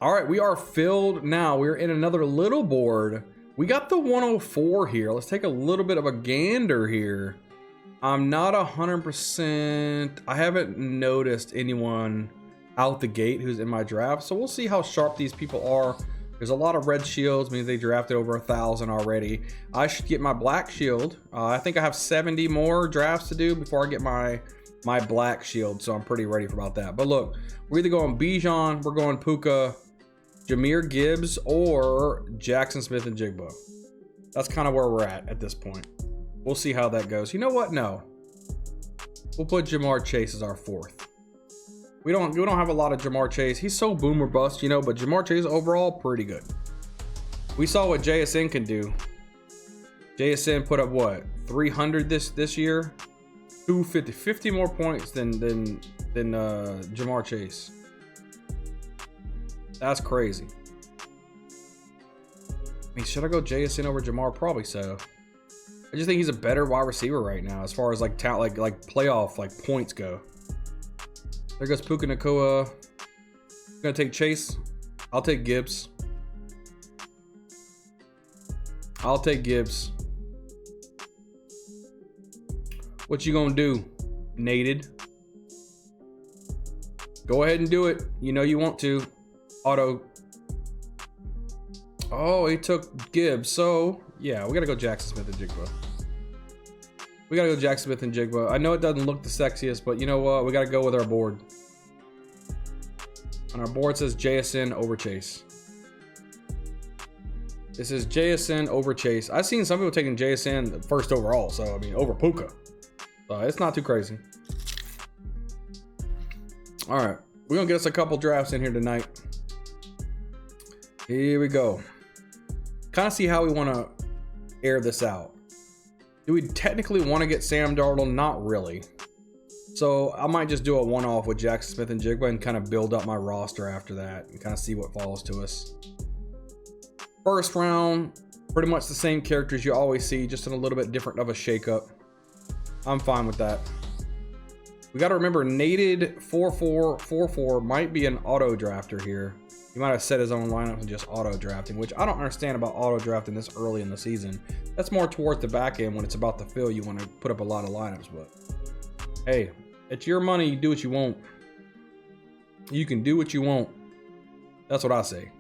All right, we are filled now. We're in another little board. We got the 104 here. Let's take a little bit of a gander here. I'm not 100%. I haven't noticed anyone out the gate who's in my draft, so we'll see how sharp these people are. There's a lot of red shields, means they drafted over 1,000 already. I should get my black shield. I think I have 70 more drafts to do before I get my black shield, so I'm pretty ready for about that. But look, we're either going Bijan, we're going Puka, Jahmyr Gibbs, or Jackson Smith-Njigba. That's kind of where we're at this point. We'll see how that goes. You know what? No. We'll put Jamar Chase as our fourth. We don't have a lot of Jamar Chase. He's so boom or bust, you know, but Jamar Chase overall, pretty good. We saw what JSN can do. JSN put up what? 300 this year? 250, 50 more points than Jamar Chase. That's crazy. I mean, should I go JSN over Jamar? Probably so. I just think he's a better wide receiver right now as far as like talent, like playoff points go. There goes Puka Nacua. Gonna take Chase. I'll take Gibbs. I'll take Gibbs. What you gonna do, Nated? Go ahead and do it. You know you want to. Auto. Oh, he took Gibbs. So yeah, we gotta go Jackson Smith-Njigba. We gotta go Jackson Smith-Njigba. I know it doesn't look the sexiest, but you know what? We gotta go with our board. And our board says JSN over Chase. This is JSN over Chase. I've seen some people taking JSN first overall, so I mean over Puka. So it's not too crazy. All right, we're gonna get us a couple drafts in here tonight. Here we go. Kind of see how we want to air this out. Do we technically want to get Sam Darnold? Not really. So I might just do a one-off with Jackson Smith-Njigba and kind of build up my roster after that and kind of see what falls to us. First round, pretty much the same characters you always see, just in a little bit different of a shakeup. I'm fine with that. We got to remember, Nated 4444 might be an auto drafter here. He might have set his own lineup and just auto drafting, which I don't understand about auto drafting this early in the season. That's more towards the back end when it's about to fill. You want to put up a lot of lineups, but hey, it's your money. You do what you want. You can do what you want. That's what I say.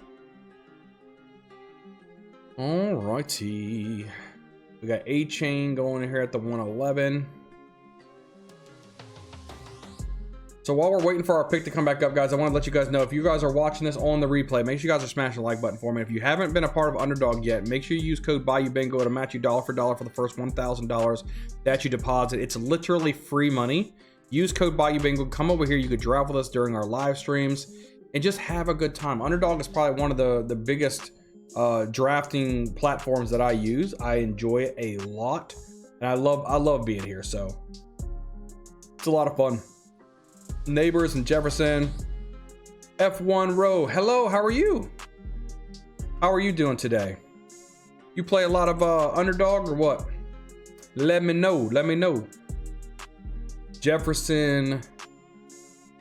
All righty. We got A-Chain going in here at the 111. So while we're waiting for our pick to come back up, guys, I want to let you guys know, if you guys are watching this on the replay, make sure you guys are smashing the like button for me. If you haven't been a part of Underdog yet, make sure you use code BayouBingo to match you dollar for dollar for the first $1,000 that you deposit. It's literally free money. Use code BayouBingo. Come over here. You could draft with us during our live streams and just have a good time. Underdog is probably one of the biggest drafting platforms that I use. I enjoy it a lot, and I love being here. So it's a lot of fun. Neighbors and Jefferson. F1 row. Hello, how are you? How are you doing today? You play a lot of Underdog or what? Let me know. Jefferson,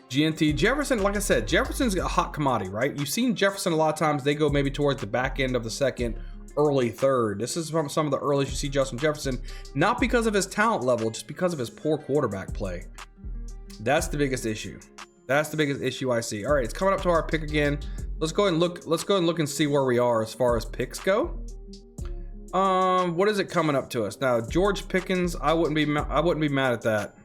GNT. Jefferson, like I said, Jefferson's a hot commodity, right? You've seen Jefferson a lot of times. They go maybe towards the back end of the second, early third. This is from some of the earliest you see Justin Jefferson, not because of his talent level, just because of his poor quarterback play. That's the biggest issue. That's the biggest issue I see. All right, it's coming up to our pick again. Let's go ahead and look. Let's go ahead and look and see where we are as far as picks go. What is it coming up to us now? George Pickens. I wouldn't be mad at that.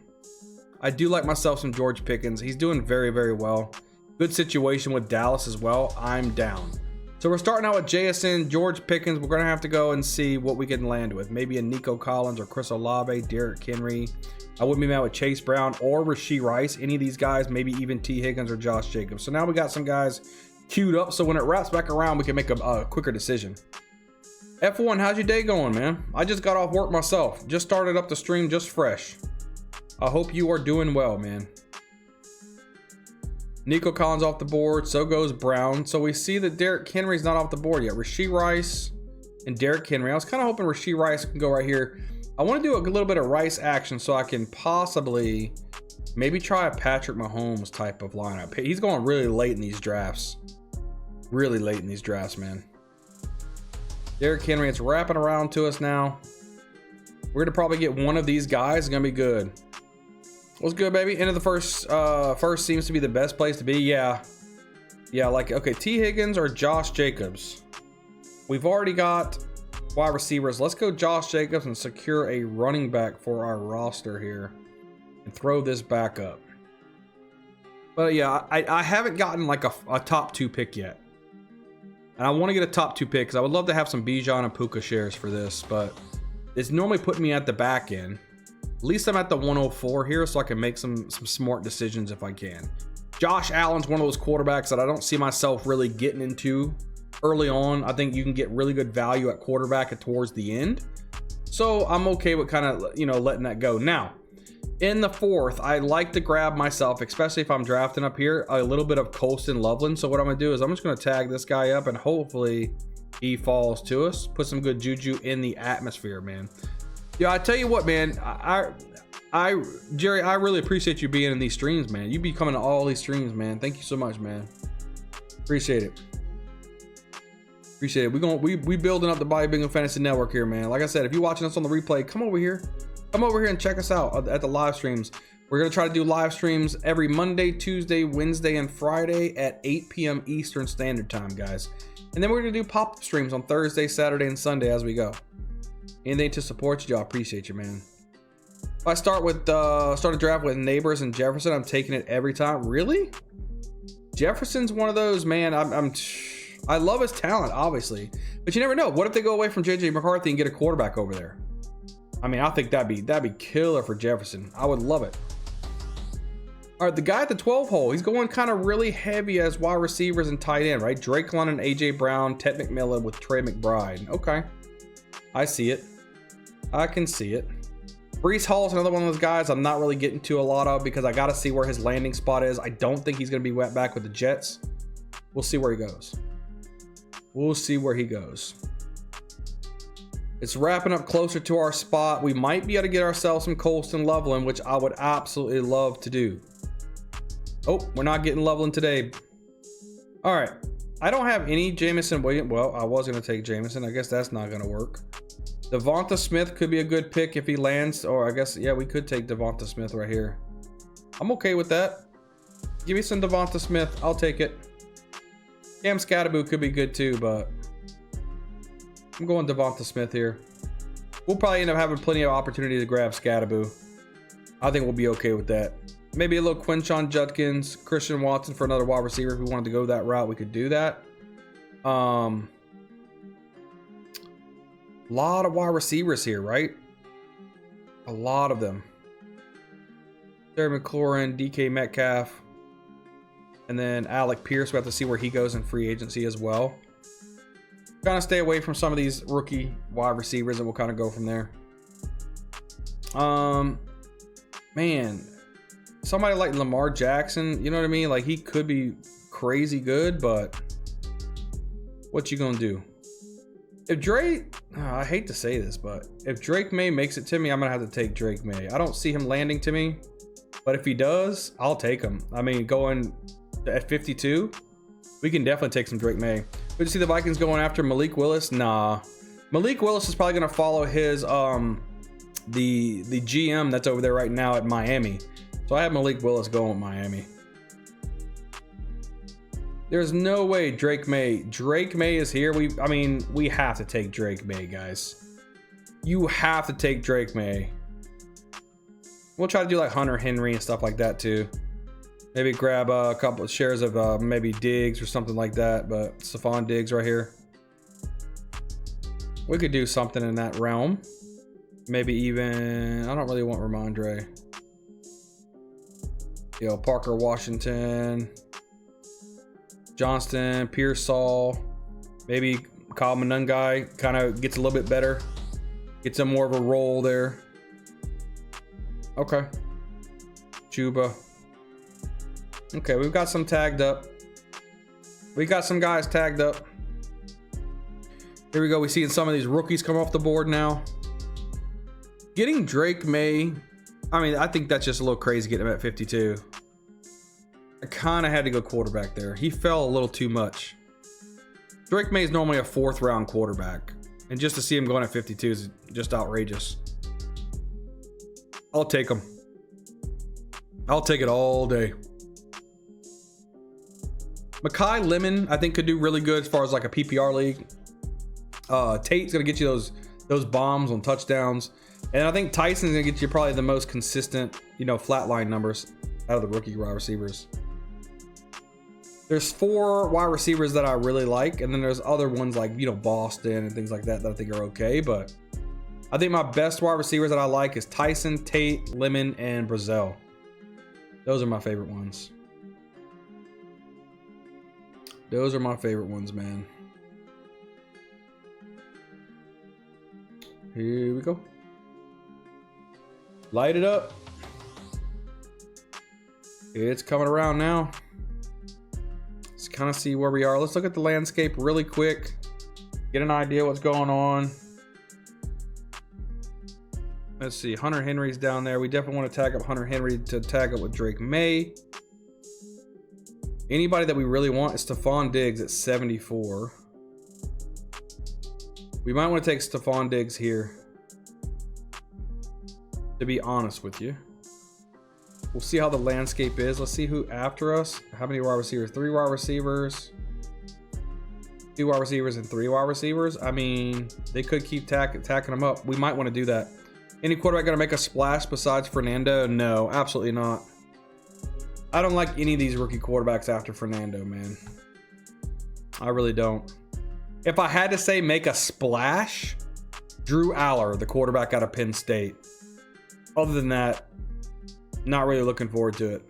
I do like myself some George Pickens. He's doing very, very well. Good situation with Dallas as well. I'm down. So we're starting out with JSN, George Pickens. We're gonna have to go and see what we can land with. Maybe a Nico Collins or Chris Olave, Derrick Henry. I wouldn't be mad with Chase Brown or Rashee Rice. Any of these guys, maybe even T. Higgins or Josh Jacobs. So now we got some guys queued up. So when it wraps back around, we can make a quicker decision. F1, how's your day going, man? I just got off work myself. Just started up the stream just fresh. I hope you are doing well, man. Nico Collins off the board. So goes Brown. So we see that Derrick Henry's not off the board yet. Rashee Rice and Derrick Henry. I was kind of hoping Rashee Rice can go right here. I want to do a little bit of Rice action so I can possibly maybe try a Patrick Mahomes type of lineup. He's going really late in these drafts. really late in these drafts, man. Derrick Henry, it's wrapping around to us now. We're gonna probably get one of these guys. It's gonna be good. What's good, baby? End of the first seems to be the best place to be. Yeah, like, okay, T. Higgins or Josh Jacobs. We've already got wide receivers. Let's go Josh Jacobs and secure a running back for our roster here and throw this back up. But yeah, I haven't gotten like a top 2 pick yet. And I want to get a top 2 pick because I would love to have some Bijan and Puka shares for this, but it's normally putting me at the back end. At least I'm at the 104 here, so I can make some smart decisions if I can. Josh Allen's one of those quarterbacks that I don't see myself really getting into early on. I think you can get really good value at quarterback towards the end. So I'm okay with kind of, you know, letting that go. Now, in the 4th, I like to grab myself, especially if I'm drafting up here, a little bit of Colston Loveland. So what I'm going to do is I'm just going to tag this guy up and hopefully he falls to us. Put some good juju in the atmosphere, man. Yeah, I tell you what, man, Jerry, I really appreciate you being in these streams, man. You be coming to all these streams, man. Thank you so much, man. Appreciate it. Appreciate it. We building up the Bobby Bingham Fantasy Network here, man. Like I said, if you're watching us on the replay, come over here. Come over here and check us out at the live streams. We're going to try to do live streams every Monday, Tuesday, Wednesday, and Friday at 8 p.m. Eastern Standard Time, guys. And then we're going to do pop-up streams on Thursday, Saturday, and Sunday as we go. Anything to support you, y'all. Appreciate you, man. If I start a draft with Neighbors and Jefferson, I'm taking it every time. Really? Jefferson's one of those, man. I love his talent, obviously, but you never know. What if they go away from JJ McCarthy and get a quarterback over there? I mean, I think that'd be killer for Jefferson. I would love it. All right, the guy at the 12 hole, he's going kind of really heavy as wide receivers and tight end, right? Drake London, AJ Brown, Ted McMillan with Trey McBride. Okay, I see it. I can see it. Breece Hall is another one of those guys I'm not really getting to a lot of because I got to see where his landing spot is. I don't think he's going to be wet back with the Jets. We'll see where he goes. We'll see where he goes. It's wrapping up closer to our spot. We might be able to get ourselves some Colston Loveland, which I would absolutely love to do. Oh, we're not getting Loveland today. All right. I don't have any Jameson Williams. Well, I was going to take Jameson. I guess that's not going to work. Devonta Smith could be a good pick if he lands. Or I guess, yeah, we could take Devonta Smith right here. I'm okay with that. Give me some Devonta Smith. I'll take it. Cam Scatterboo could be good too, but I'm going Devonta Smith here. We'll probably end up having plenty of opportunity to grab Scatterboo. I think we'll be okay with that. Maybe a little Quinshon Judkins, Christian Watson for another wide receiver. If we wanted to go that route, we could do that. Lot of wide receivers here, right? A lot of them. Terry McLaurin, DK Metcalf, and then Alec Pierce. We have to see where he goes in free agency as well. Kind of stay away from some of these rookie wide receivers, and we'll kind of go from there. Man, somebody like Lamar Jackson, you know what I mean? Like, he could be crazy good, but what you gonna do? If Drake, I hate to say this, but if Drake May makes it to me, I'm gonna have to take Drake May. I don't see him landing to me, but if he does, I'll take him. I mean, going at 52, we can definitely take some Drake May. But you see the Vikings going after Malik Willis? Nah. Malik Willis is probably gonna follow his the GM that's over there right now at Miami. So I have Malik Willis going with Miami. There's no way Drake May is here. I mean, we have to take Drake May, guys. You have to take Drake May. We'll try to do like Hunter Henry and stuff like that too. Maybe grab a couple of shares of maybe Diggs or something like that. But Stephon Diggs right here. We could do something in that realm. Maybe even, I don't really want Ramondre. You know, Parker Washington, Johnston, Pearsall, maybe Kyle Monangai kind of gets a little bit better. Gets him more of a role there. Okay. Chuba. Okay, we've got some tagged up. We got some guys tagged up. Here we go. We're seeing some of these rookies come off the board now. Getting Drake May, I mean, I think that's just a little crazy getting him at 52. I kind of had to go quarterback there. He fell a little too much. Drake May is normally a 4th round quarterback. And just to see him going at 52 is just outrageous. I'll take him. I'll take it all day. Mekhi Lemon, I think, could do really good as far as like a PPR league. Tate's gonna get you those bombs on touchdowns, and I think Tyson's gonna get you probably the most consistent, you know, flatline numbers out of the rookie wide receivers. There's 4 wide receivers that I really like, and then there's other ones like, you know, Boston and things like that I think are okay. But I think my best wide receivers that I like is Tyson, Tate, Lemon, and Brazil. Those are my favorite ones. Those are my favorite ones, man. Here we go. Light it up. It's coming around now. Let's kind of see where we are. Let's look at the landscape really quick. Get an idea what's going on. Let's see. Hunter Henry's down there. We definitely want to tag up Hunter Henry to tag up with Drake May. Anybody that we really want is Stephon Diggs at 74. We might want to take Stephon Diggs here, to be honest with you. We'll see how the landscape is. Let's see who after us. How many wide receivers? 3 wide receivers, 2 wide receivers, and 3 wide receivers. I mean, they could keep tacking them up. We might want to do that. Any quarterback going to make a splash besides Fernando? No, absolutely not. I don't like any of these rookie quarterbacks after Fernando, man. I really don't. If I had to say make a splash, Drew Aller, the quarterback out of Penn State. Other than that, not really looking forward to it.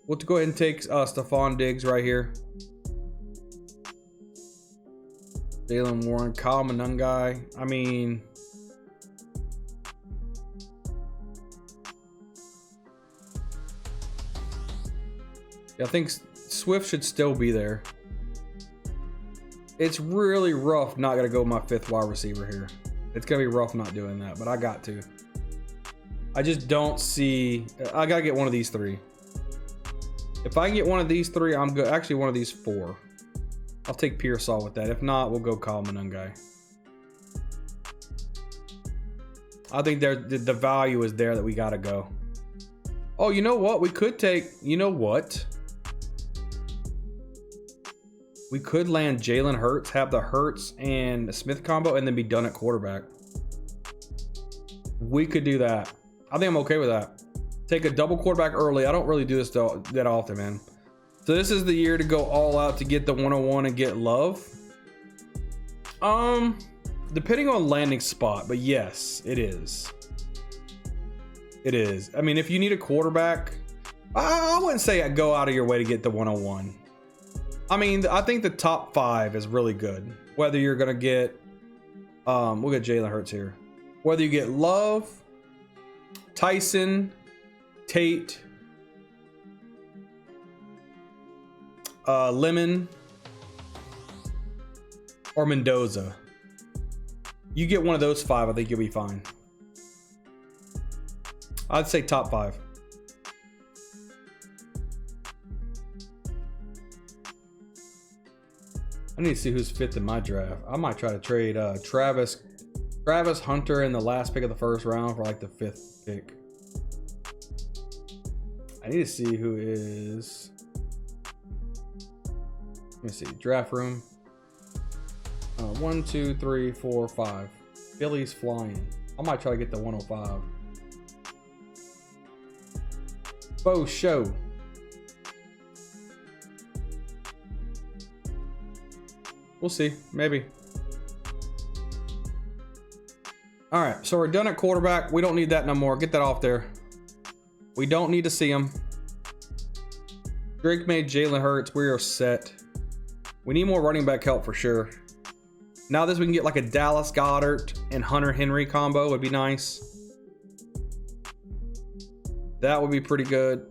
We'll go ahead and take Stephon Diggs right here. Jalen Warren, Kyle Monangai. I mean, I think Swift should still be there. It's really rough not going to go my 5th wide receiver here. It's going to be rough not doing that, but I got to. I just don't see... I got to get one of these 3. If I can get one of these 3, I'm good. Actually, one of these 4. I'll take Pearsall with that. If not, we'll go Kyle Monangai. I think the value is there that we got to go. Oh, you know what? We could take... You know what? We could land Jalen Hurts, have the Hurts and Smith combo, and then be done at quarterback. We could do that. I think I'm okay with that. Take a double quarterback early. I don't really do this that often, man. So this is the year to go all out to get the 101 and get Love. Depending on landing spot, but yes, it is. It is. I mean, if you need a quarterback, I wouldn't say I'd go out of your way to get the 101. I mean, I think the top 5 is really good. Whether you're going to get, we'll get Jalen Hurts here. Whether you get Love, Tyson, Tate, Lemon, or Mendoza. You get one of those 5, I think you'll be fine. I'd say top 5. I need to see who's 5th in my draft. I might try to trade Travis Hunter in the last pick of the 1st round for like the 5th pick. I need to see who is... Let me see. Draft room. 1, 2, 3, 4, 5. Philly's flying. I might try to get the 105. Bo show. We'll see. Maybe. All right. So we're done at quarterback. We don't need that no more. Get that off there. We don't need to see him. Drake made Jalen Hurts. We are set. We need more running back help for sure. Now this we can get like a Dallas Goedert and Hunter Henry combo would be nice. That would be pretty good.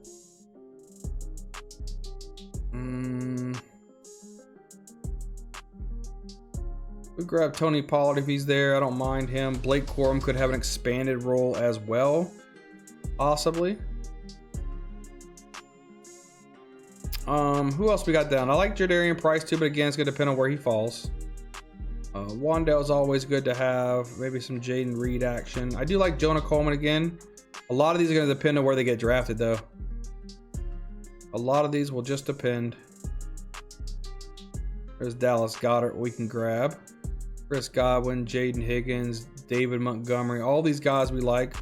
We'll grab Tony Pollard if he's there. I don't mind him. Blake Corum could have an expanded role as well. Possibly. Who else we got down? I like Jadarian Price too, but again, it's gonna depend on where he falls. Wandell's always good to have. Maybe some Jaden Reed action. I do like Jonah Coleman again. A lot of these are gonna depend on where they get drafted though. A lot of these will just depend. There's Dallas Goedert we can grab. Chris Godwin, Jaden Higgins, David Montgomery. All these guys we like.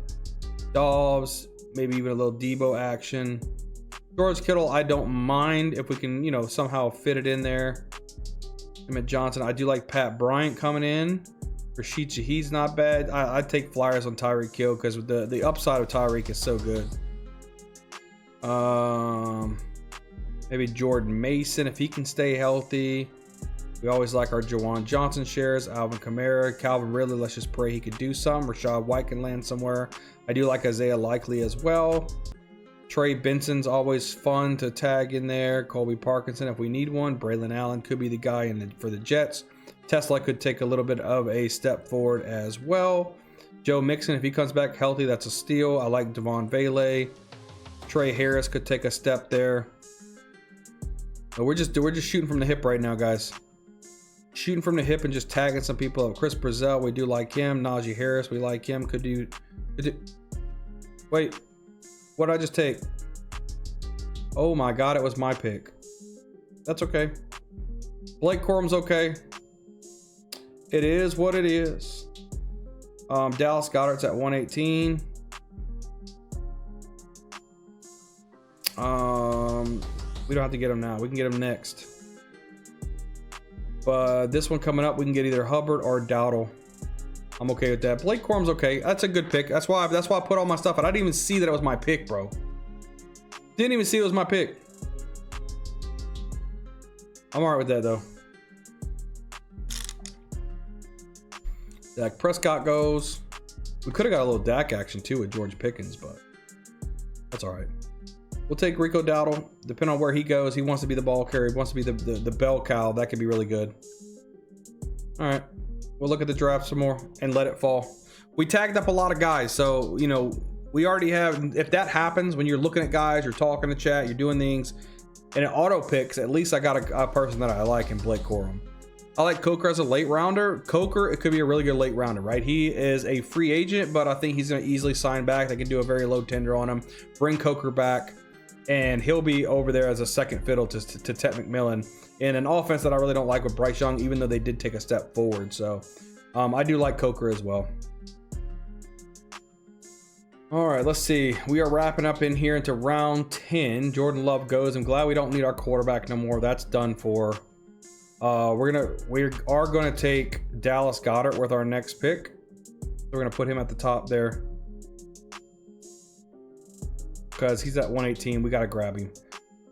Dobbs, maybe even a little Debo action. George Kittle, I don't mind if we can, you know, somehow fit it in there. Emmett Johnson, I do like Pat Bryant coming in. Rashid Shaheed's not bad. I'd take flyers on Tyreek Hill because the upside of Tyreek is so good. Maybe Jordan Mason if he can stay healthy. We always like our Jawan Johnson shares. Alvin Kamara, Calvin Ridley. Let's just pray he could do some. Rashad White can land somewhere. I do like Isaiah Likely as well. Trey Benson's always fun to tag in there. Colby Parkinson if we need one. Braylon Allen could be the guy for the Jets. Tesla could take a little bit of a step forward as well. Joe Mixon, if he comes back healthy, that's a steal. I like Devon Vele. Trey Harris could take a step there. But we're just shooting from the hip right now, guys. Shooting from the hip and just tagging some people up. Chris Brazell, we do like him. Najee Harris, we like him. Could do. Wait, what did I just take? Oh my God, it was my pick. That's okay. Blake Corum's okay. It is what it is. Dallas Goedert's at 118. We don't have to get him now. We can get him next. But this one coming up, we can get either Hubbard or Dowdle. I'm okay with that. Blake Corum's okay. That's a good pick. That's why I put all my stuff. And I didn't even see that it was my pick, bro. Didn't even see it was my pick. I'm alright with that though. Dak Prescott goes. We could have got a little Dak action too with George Pickens, but that's all right. We'll take Rico Dowdle. Depending on where he goes, he wants to be the ball carrier. He wants to be the bell cow. That could be really good. All right. We'll look at the draft some more and let it fall. We tagged up a lot of guys. So, you know, we already have, if that happens, when you're looking at guys, you're talking to chat, you're doing things, and it auto picks, at least I got a person that I like in Blake Corum. I like Coker as a late rounder. Coker, it could be a really good late rounder, right? He is a free agent, but I think he's going to easily sign back. They can do a very low tender on him. Bring Coker back. And he'll be over there as a second fiddle to Ted McMillan in an offense that I really don't like with Bryce Young, even though they did take a step forward. So I do like Coker as well. All right, let's see. We are wrapping up in here into round 10. Jordan Love goes. I'm glad we don't need our quarterback no more. That's done for. We are gonna take Dallas Goedert with our next pick. We're gonna put him at the top there. Because he's at 118, we got to grab him.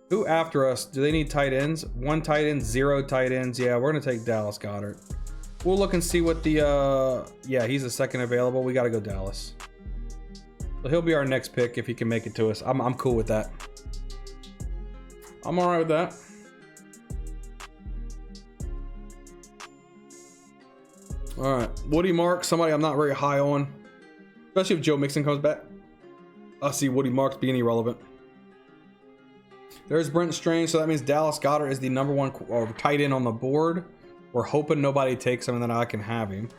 Who after us? Do they need tight ends? 1 tight end, 0 tight ends. Yeah, we're going to take Dallas Goedert. We'll look and see what the... yeah, he's the second available. We got to go Dallas. So he'll be our next pick if he can make it to us. I'm cool with that. I'm all right with that. All right. Woody Marks, somebody I'm not very high on. Especially if Joe Mixon comes back. I see Woody Marks being irrelevant. There's Brent Strange, so that means Dallas Goedert is the number 1 tight end on the board. We're hoping nobody takes him and then I can have him.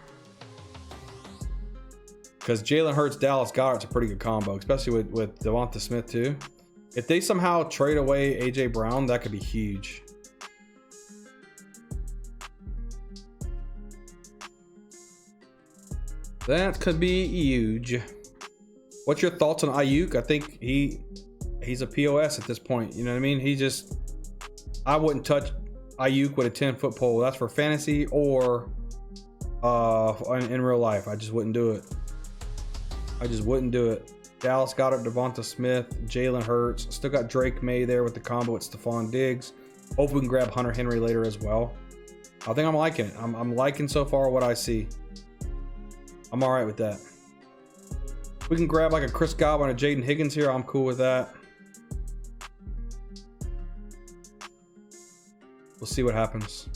Because Jalen Hurts, Dallas Goedert's a pretty good combo, especially with Devonta Smith too. If they somehow trade away A.J. Brown, that could be huge. That could be huge. What's your thoughts on Ayuk? I think he's a POS at this point. You know what I mean? I wouldn't touch Ayuk with a 10-foot pole. That's for fantasy or in real life. I just wouldn't do it. Dallas Goedert, Devonta Smith, Jalen Hurts. Still got Drake May there with the combo with Stephon Diggs. Hope we can grab Hunter Henry later as well. I think I'm liking it. I'm liking so far what I see. I'm all right with that. We can grab like a Chris Godwin or Jaden Higgins here. I'm cool with that. We'll see what happens.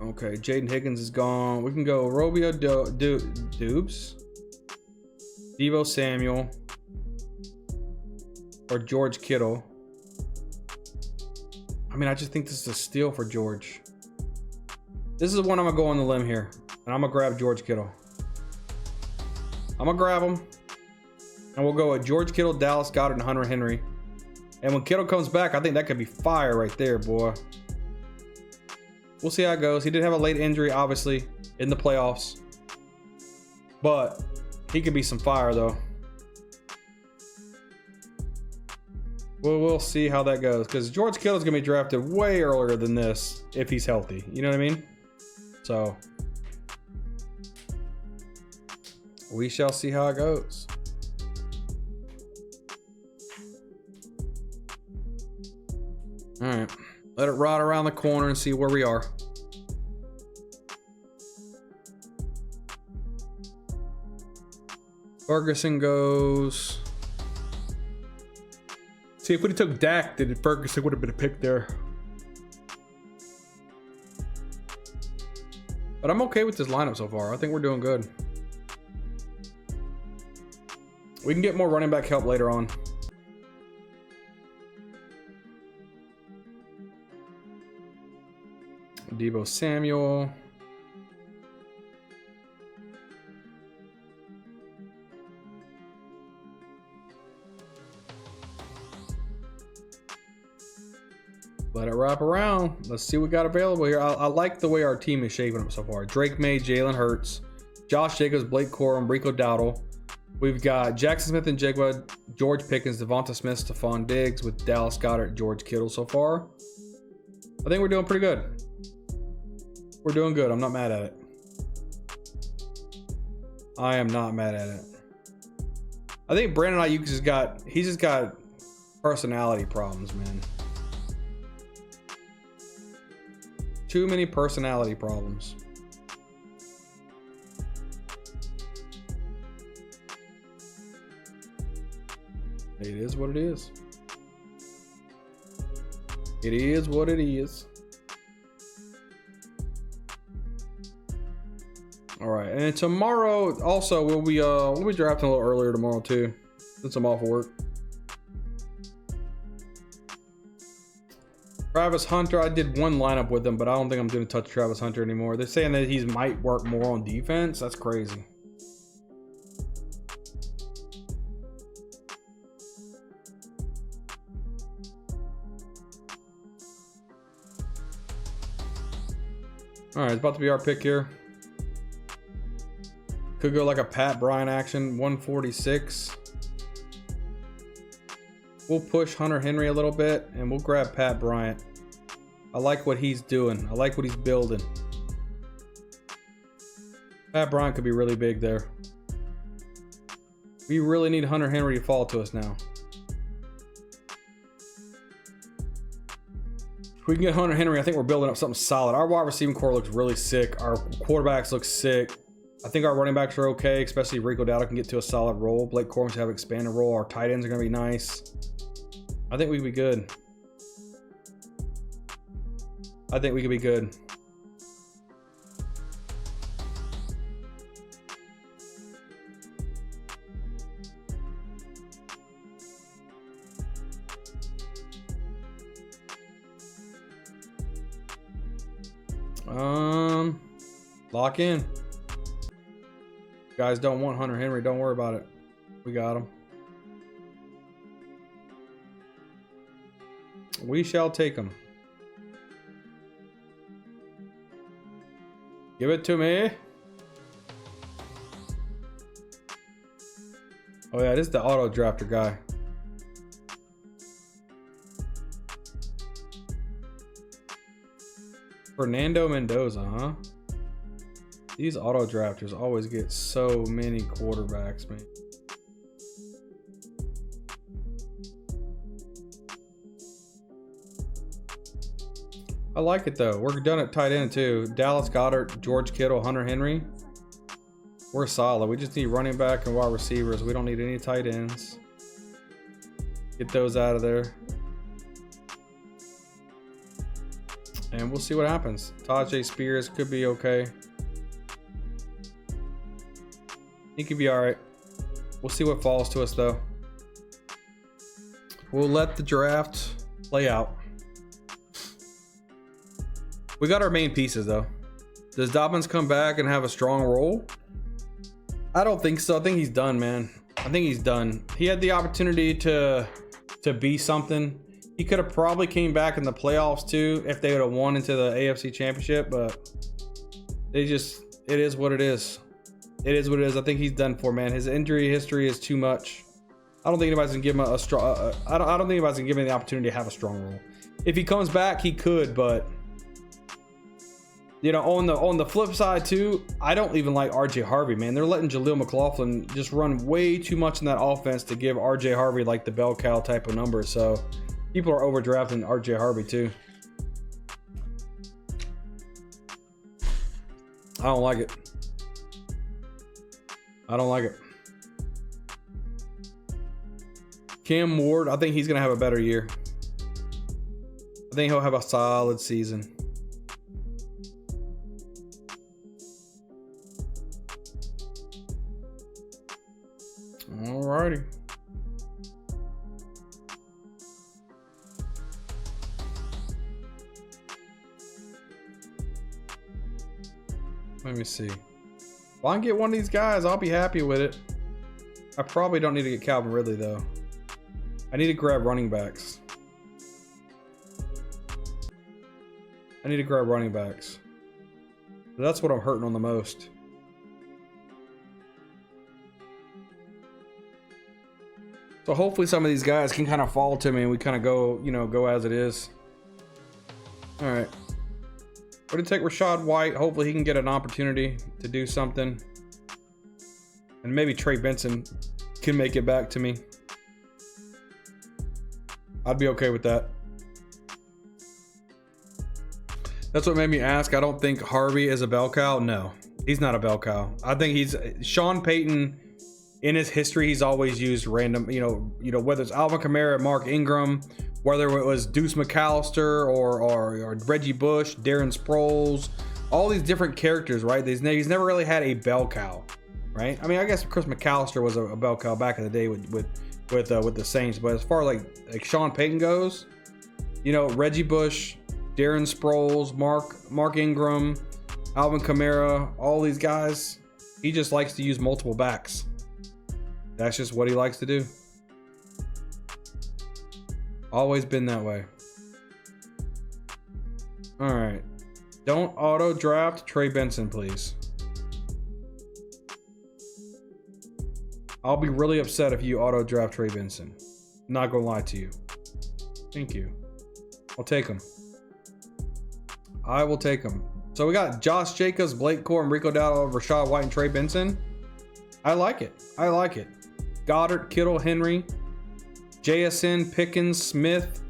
Okay, Jaden Higgins is gone. We can go Robio Dubes, Devo Samuel, or George Kittle. I mean, I just think this is a steal for George. This is one I'm gonna go on the limb here, and I'm gonna grab George Kittle. I'm gonna grab him, and we'll go with George Kittle, Dallas Goedert, and Hunter Henry. And when Kittle comes back, I think that could be fire right there, boy. We'll see how it goes. He did have a late injury, obviously, in the playoffs, but he could be some fire though. Well, we'll see how that goes, because George Kittle's gonna be drafted way earlier than this if he's healthy. You know what I mean? So we shall see how it goes. All right, let it ride around the corner and see where we are. Ferguson goes. See, if we took Dak, then Ferguson would have been a pick there. But I'm okay with this lineup so far. I think we're doing good. We can get more running back help later on. Deebo Samuel. Let it wrap around. Let's see what we got available here. I like the way our team is shaping up so far. Drake May, Jalen Hurts, Josh Jacobs, Blake Corum, Rico Dowdle. We've got Jackson Smith and Jigba, George Pickens, Devonta Smith, Stephon Diggs with Dallas Goedert, George Kittle so far. I think we're doing pretty good. We're doing good. I'm not mad at it. I am not mad at it. I think Brandon Ayuk he's just got personality problems, man. Too many personality problems. It is what it is. It is what it is. All right, and tomorrow also we'll be drafting a little earlier tomorrow too, since I'm off work. Travis Hunter, I did one lineup with him, but I don't think I'm going to touch Travis Hunter anymore. They're saying that he might work more on defense. That's crazy. All right, it's about to be our pick here. Could go like a Pat Bryant action, 146. We'll push Hunter Henry a little bit, and we'll grab Pat Bryant. I like what he's doing. I like what he's building. Pat Bryant could be really big there. We really need Hunter Henry to fall to us now. If we can get Hunter Henry, I think we're building up something solid. Our wide receiving core looks really sick. Our quarterbacks look sick. I think our running backs are okay, especially Rico Dowdle can get to a solid role. Blake Corum should have an expanded role. Our tight ends are going to be nice. I think we could be good. I think we could be good. Lock in. Guys don't want Hunter Henry. Don't worry about it. We got him. We shall take him. Give it to me. Oh yeah, this is the auto drafter guy. Fernando Mendoza, huh? These auto drafters always get so many quarterbacks, man. I like it though. We're done at tight end too. Dallas Goedert, George Kittle, Hunter Henry. We're solid. We just need running back and wide receivers. We don't need any tight ends. Get those out of there. And we'll see what happens. Tajay Spears could be okay. He could be all right. We'll see what falls to us though. We'll let the draft play out. We got our main pieces though. Does Dobbins come back and have a strong role? I don't think so. I think he's done, man. I think he's done. He had the opportunity to be something. He could have probably came back in the playoffs too if they would have won into the AFC Championship, but it is what it is. It is what it is. I think he's done for, man. His injury history is too much. I don't think anybody's gonna give him a strong. I don't think anybody's gonna give him the opportunity to have a strong role. If he comes back, he could, but you know, on the flip side too, I don't even like RJ Harvey, man. They're letting Jaleel McLaughlin just run way too much in that offense to give RJ Harvey like the bell cow type of number. So people are overdrafting RJ Harvey too. I don't like it. I don't like it. Cam Ward, I think he's gonna have a better year. I think he'll have a solid season. Alrighty. Let me see. If I can get one of these guys, I'll be happy with it. I probably don't need to get Calvin Ridley though. I need to grab running backs. That's what I'm hurting on the most. So hopefully some of these guys can kind of fall to me and we kind of go, you know, go as it is. All right. We're going to take Rachaad White. Hopefully he can get an opportunity to do something. And maybe Trey Benson can make it back to me. I'd be okay with that. That's what made me ask. I don't think Harvey is a bell cow. No, he's not a bell cow. I think he's Sean Payton. In his history, he's always used random, you know, whether it's Alvin Kamara, Mark Ingram, whether it was Deuce McAllister or Reggie Bush, Darren Sproles, all these different characters, right? He's never really had a bell cow, right? I mean, I guess Chris McAllister was a bell cow back in the day with the Saints, but as far as like Sean Payton goes, you know, Reggie Bush, Darren Sproles, Mark Ingram, Alvin Kamara, all these guys, he just likes to use multiple backs. That's just what he likes to do. Always been that way. All right. Don't auto draft Trey Benson, please. I'll be really upset if you auto draft Trey Benson. Not gonna lie to you. Thank you. I'll take him. I will take him. So we got Josh Jacobs, Blake Corum, Rico Dowdle, Rachaad White, and Trey Benson. I like it. I like it. Goddard, Kittle, Henry, JSN, Pickens, Smith,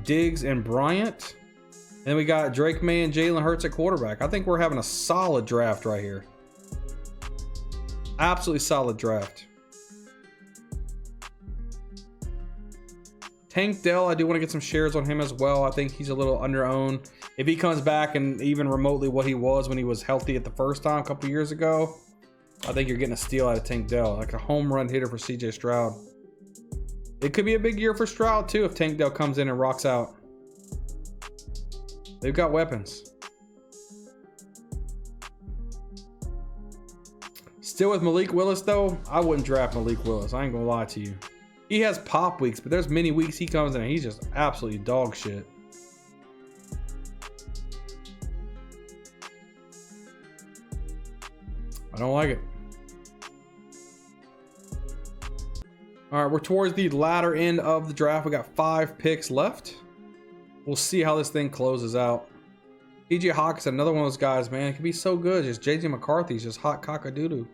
Diggs, and Bryant. Then we got Drake May and Jalen Hurts at quarterback. I think we're having a solid draft right here. Absolutely solid draft. Tank Dell, I do want to get some shares on him as well. I think he's a little under-owned. If he comes back and even remotely what he was when he was healthy at the first time a couple years ago, I think you're getting a steal out of Tank Dell, like a home run hitter for CJ Stroud. It could be a big year for Stroud too if Tank Dell comes in and rocks out. They've got weapons. Still with Malik Willis though, I wouldn't draft Malik Willis. I ain't gonna lie to you. He has pop weeks, but there's many weeks he comes in and he's just absolutely dog shit. I don't like it. All right, we're towards the latter end of the draft. We got 5 picks left. We'll see how this thing closes out. TJ Hawkins, another one of those guys, man. It can be so good. Just JJ McCarthy's just hot cock-a-doodoo.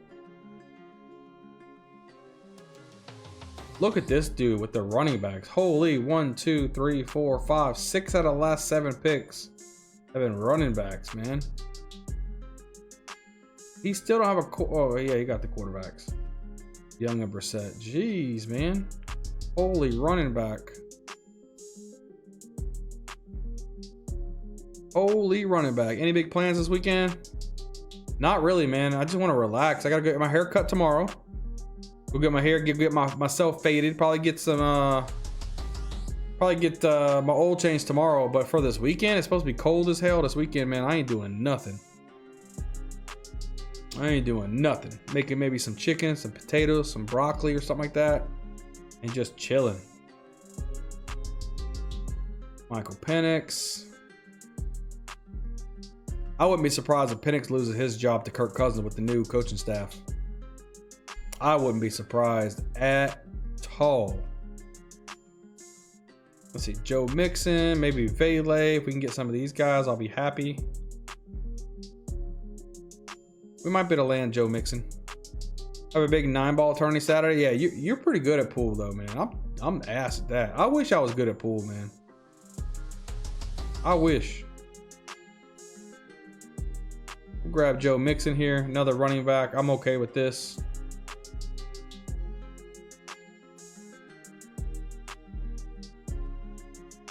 Look at this dude with the running backs. Holy, 1, 2, 3, 4, 5, 6 out of the last 7 picks have been running backs, man. He still don't have a... Oh, yeah, he got the quarterbacks. Young and Brissett. Jeez, man. Holy running back. Holy running back. Any big plans this weekend? Not really, man. I just want to relax. I got to get my hair cut tomorrow. Go get my hair, get myself faded. Probably get some Probably get my oil change tomorrow, but for this weekend, it's supposed to be cold as hell this weekend, man. I ain't doing nothing. I ain't doing nothing. Making maybe some chicken, some potatoes, some broccoli or something like that. And just chilling. Michael Penix. I wouldn't be surprised if Penix loses his job to Kirk Cousins with the new coaching staff. I wouldn't be surprised at all. Let's see, Joe Mixon, maybe Vele. If we can get some of these guys, I'll be happy. We might be able to land Joe Mixon. Have a big 9-ball tourney Saturday. Yeah, you're pretty good at pool though, man. I'm ass at that. I wish I was good at pool, man. I wish. We'll grab Joe Mixon here, another running back. I'm okay with this.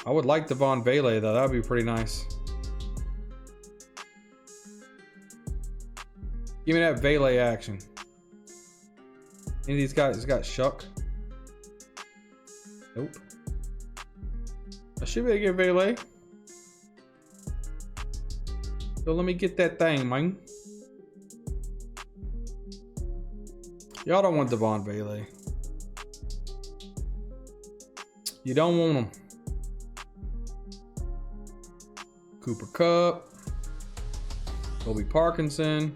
I would like Devon Vele though. That would be pretty nice. Give me that Vele action. Any of these guys got Shuck? Nope. I should be able to get Vele. So let me get that thing, man. Y'all don't want Devon Vele. You don't want him. Cooper Kupp. Kobe Parkinson.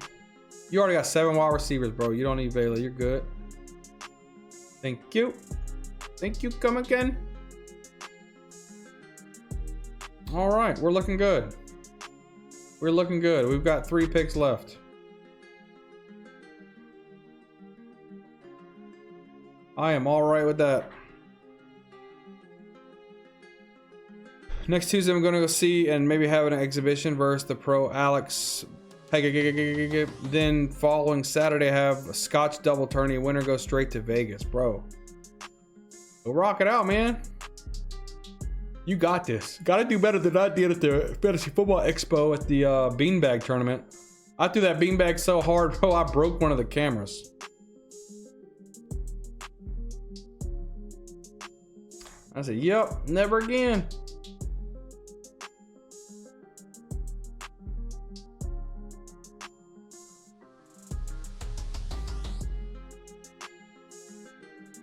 You already got 7 wide receivers, bro. You don't need Vele. You're good. Thank you. Thank you. Come again. All right. We're looking good. We're looking good. We've got 3 picks left. I am all right with that. Next Tuesday, I'm going to go see and maybe have an exhibition versus the pro Alex. Then following Saturday, have a Scotch double tourney. Winner goes straight to Vegas, bro. Go rock it out, man. You got this. Got to do better than I did at the Fantasy Football Expo at the beanbag tournament. I threw that beanbag so hard, bro, I broke one of the cameras. I said, yep, never again.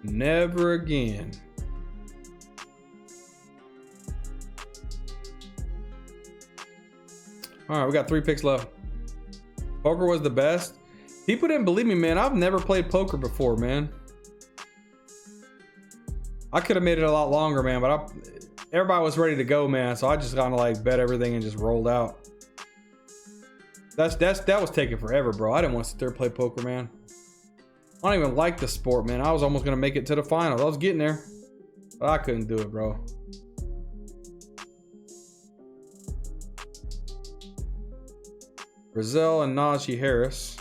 Never again. All right, we got 3 picks left. Poker was the best. People didn't believe me, man. I've never played poker before, man. I could have made it a lot longer, man, but everybody was ready to go, man. So I just kind of like bet everything and just rolled out. That was taking forever, bro. I didn't want to sit there and play poker, man. I don't even like the sport, man. I was almost gonna make it to the finals. I was getting there, but I couldn't do it, bro. Brazil and Najee Harris.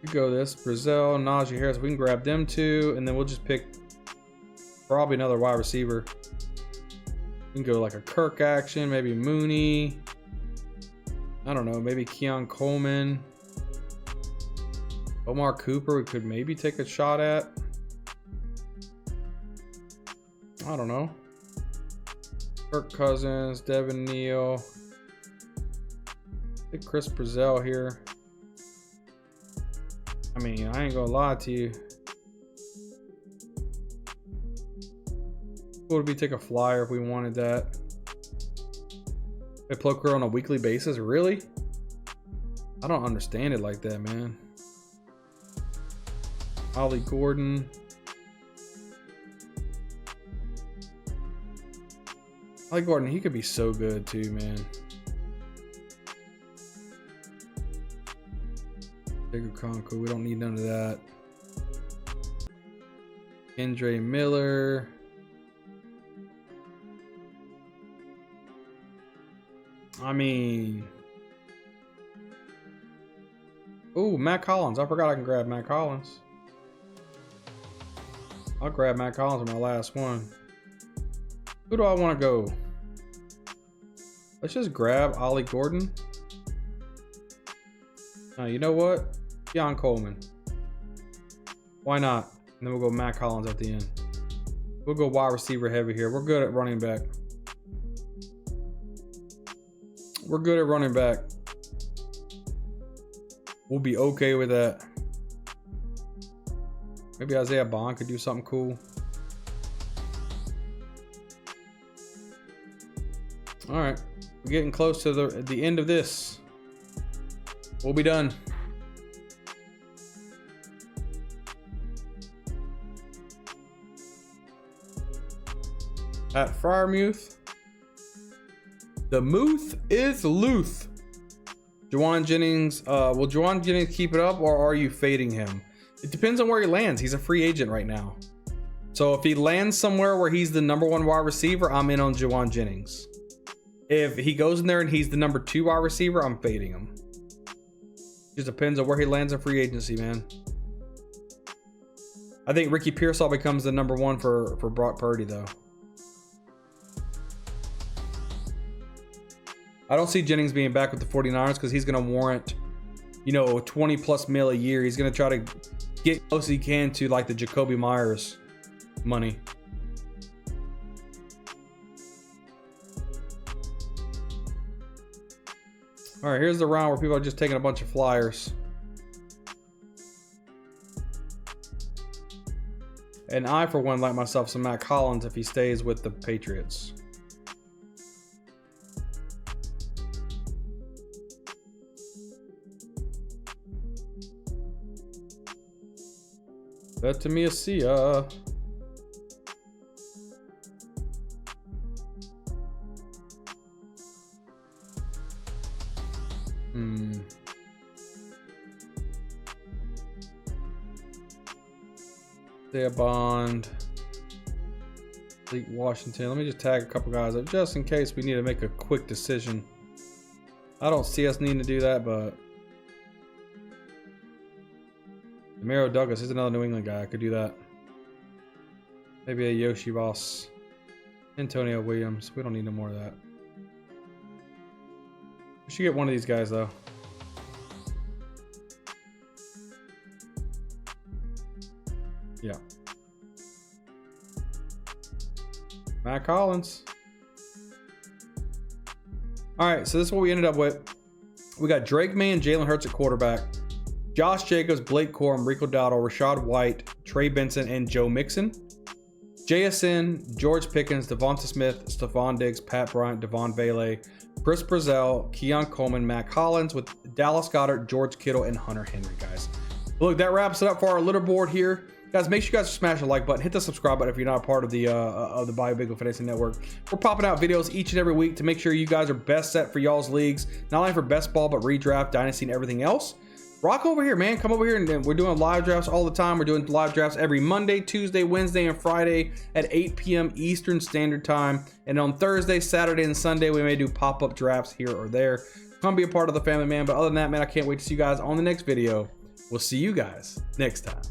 You go this Brazil, Najee Harris. We can grab them 2, and then we'll just pick probably another wide receiver. We can go like a Kirk action, maybe Mooney. I don't know, maybe Keon Coleman. Omar Cooper we could maybe take a shot at. I don't know. Kirk Cousins, Devin Neal. I think Chris Brazil here. I mean, I ain't gonna lie to you. Would we take a flyer if we wanted that? Play poker on a weekly basis? Really? I don't understand it like that, man. Ollie Gordon. Ollie Gordon, he could be so good too, man. Bigger Conco, we don't need none of that. Andre Miller. I mean, ooh, Matt Collins. I forgot I can grab Matt Collins. I'll grab Matt Collins in my last one. Who do I want to go? Let's just grab Ollie Gordon. You know what? Keon Coleman. Why not? And then we'll go Mac Hollins at the end. We'll go wide receiver heavy here. We're good at running back. We're good at running back. We'll be okay with that. Maybe Isaiah Bond could do something cool. All right, we're getting close to the end of this. We'll be done. At Friarmouth, the Muth is Luth. Juwan Jennings, will Juwan Jennings keep it up, or are you fading him? It depends on where he lands. He's a free agent right now. So if he lands somewhere where he's the #1 wide receiver, I'm in on Juwan Jennings. If he goes in there and he's the #2 wide receiver, I'm fading him. Just depends on where he lands in free agency, man. I think Ricky Pearsall becomes the #1 for Brock Purdy, though. I don't see Jennings being back with the 49ers because he's going to warrant, you know, 20+ mil a year. He's going to try to get close as he can to like the Jacoby Myers money. All right, here's the round where people are just taking a bunch of flyers. And I, for one, like myself some Mac Hollins if he stays with the Patriots. Bet to me a see ya. Isaiah Bond. Elite Washington. Let me just tag a couple guys up just in case we need to make a quick decision. I don't see us needing to do that, but Demaro Douglas is another New England guy. I could do that. Maybe a Yoshi Ross. Antonio Williams. We don't need no more of that. We should get one of these guys, though. Yeah. Mac Hollins. All right, so this is what we ended up with. We got Drake May and Jalen Hurts at quarterback. Josh Jacobs, Blake Corum, Rico Dowdle, Rashad White, Trey Benson, and Joe Mixon. JSN, George Pickens, Devonta Smith, Stephon Diggs, Pat Bryant, Devon Vele, Chris Brazell, Keon Coleman, Mac Hollins, with Dallas Goedert, George Kittle, and Hunter Henry, guys. Look, that wraps it up for our leaderboard here. Guys, make sure you guys smash the like button, hit the subscribe button if you're not a part of the BioBingo Fantasy Network. We're popping out videos each and every week to make sure you guys are best set for y'all's leagues, not only for best ball, but redraft, dynasty, and everything else. Rock over here, man. Come over here, and we're doing live drafts all the time. We're doing live drafts every Monday, Tuesday, Wednesday, and Friday at 8 p.m. Eastern Standard Time. And on Thursday, Saturday, and Sunday, we may do pop-up drafts here or there. Come be a part of the family, man. But other than that, man, I can't wait to see you guys on the next video. We'll see you guys next time.